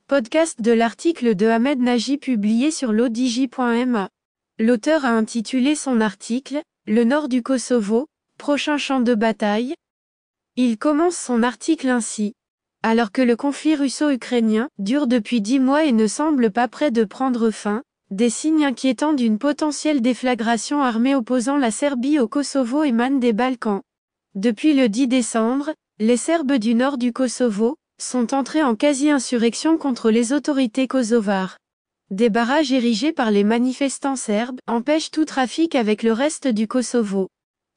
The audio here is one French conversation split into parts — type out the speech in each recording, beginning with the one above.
Podcast de l'article de Ahmed Nagy publié sur l'odj.ma. L'auteur a intitulé son article « Le nord du Kosovo, prochain champ de bataille ». Il commence son article ainsi. Alors que le conflit russo-ukrainien dure depuis 10 mois et ne semble pas près de prendre fin, des signes inquiétants d'une potentielle déflagration armée opposant la Serbie au Kosovo émanent des Balkans. Depuis le 10 décembre, les Serbes du nord du Kosovo sont entrés en quasi-insurrection contre les autorités kosovares. Des barrages érigés par les manifestants serbes empêchent tout trafic avec le reste du Kosovo.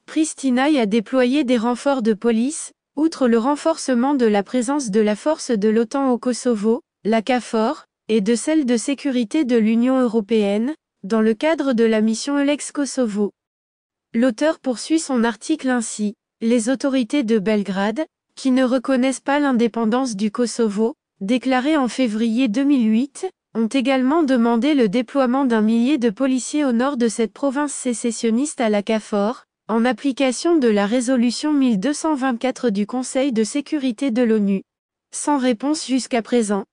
Pristina y a déployé des renforts de police, outre le renforcement de la présence de la force de l'OTAN au Kosovo, la KFOR, et de celle de sécurité de l'Union européenne, dans le cadre de la mission Eulex Kosovo. L'auteur poursuit son article ainsi. Les autorités de Belgrade, qui ne reconnaissent pas l'indépendance du Kosovo, déclarée en février 2008, ont également demandé le déploiement d'1 millier de policiers au nord de cette province sécessionniste à la KFOR, en application de la résolution 1224 du Conseil de sécurité de l'ONU. Sans réponse jusqu'à présent.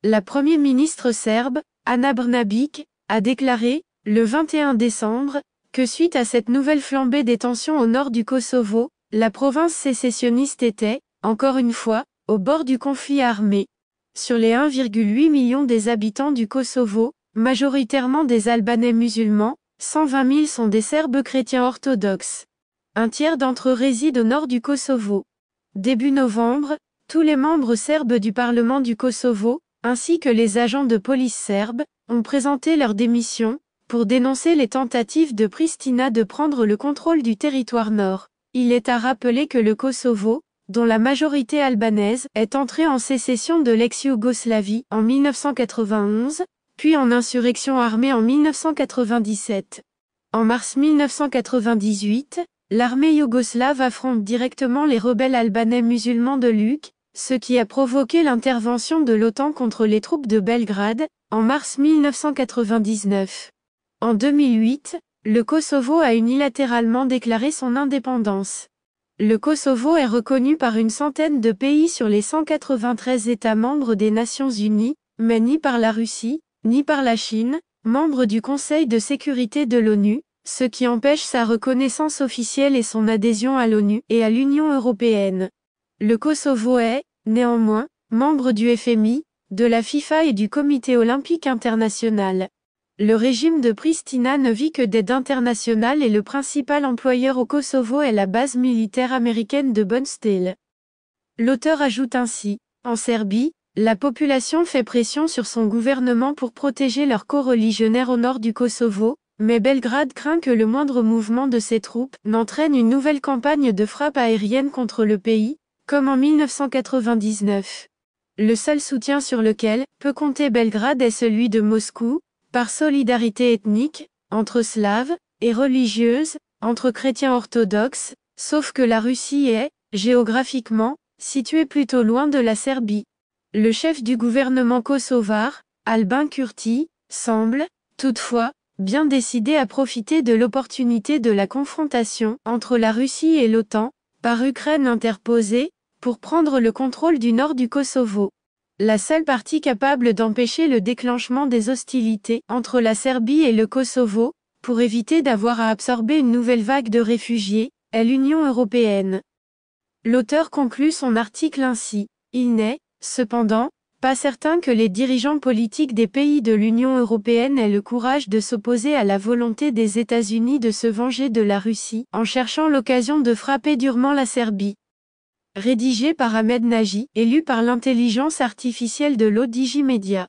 La Premier ministre serbe, Ana Brnabić, a déclaré, le 21 décembre, que suite à cette nouvelle flambée des tensions au nord du Kosovo, la province sécessionniste était, encore une fois, au bord du conflit armé. Sur les 1,8 million des habitants du Kosovo, majoritairement des Albanais musulmans, 120 000 sont des Serbes chrétiens orthodoxes. Un tiers d'entre eux résident au nord du Kosovo. Début novembre, tous les membres serbes du Parlement du Kosovo, ainsi que les agents de police serbes, ont présenté leur démission, pour dénoncer les tentatives de Pristina de prendre le contrôle du territoire nord. Il est à rappeler que le Kosovo, dont la majorité albanaise, est entré en sécession de l'ex-Yougoslavie en 1991, puis en insurrection armée en 1997. En mars 1998, l'armée yougoslave affronte directement les rebelles albanais musulmans de Luk, ce qui a provoqué l'intervention de l'OTAN contre les troupes de Belgrade, en mars 1999. En 2008, le Kosovo a unilatéralement déclaré son indépendance. Le Kosovo est reconnu par une centaine de pays sur les 193 États membres des Nations Unies, mais ni par la Russie, ni par la Chine, membre du Conseil de sécurité de l'ONU, ce qui empêche sa reconnaissance officielle et son adhésion à l'ONU et à l'Union européenne. Le Kosovo est, néanmoins, membre du FMI, de la FIFA et du Comité olympique international. Le régime de Pristina ne vit que d'aide internationale et le principal employeur au Kosovo est la base militaire américaine de Bonsteel. L'auteur ajoute ainsi, en Serbie, la population fait pression sur son gouvernement pour protéger leurs coreligionnaires au nord du Kosovo, mais Belgrade craint que le moindre mouvement de ses troupes n'entraîne une nouvelle campagne de frappe aérienne contre le pays, comme en 1999. Le seul soutien sur lequel peut compter Belgrade est celui de Moscou, par solidarité ethnique, entre slaves, et religieuse, entre chrétiens orthodoxes, sauf que la Russie est, géographiquement, située plutôt loin de la Serbie. Le chef du gouvernement kosovar, Albin Kurti, semble, toutefois, bien décidé à profiter de l'opportunité de la confrontation entre la Russie et l'OTAN, par Ukraine interposée, pour prendre le contrôle du nord du Kosovo. La seule partie capable d'empêcher le déclenchement des hostilités entre la Serbie et le Kosovo, pour éviter d'avoir à absorber une nouvelle vague de réfugiés, est l'Union européenne. L'auteur conclut son article ainsi. Il n'est, cependant, pas certain que les dirigeants politiques des pays de l'Union européenne aient le courage de s'opposer à la volonté des États-Unis de se venger de la Russie, en cherchant l'occasion de frapper durement la Serbie. Rédigé par Ahmed Nagy et lu par l'intelligence artificielle de l'odj Media.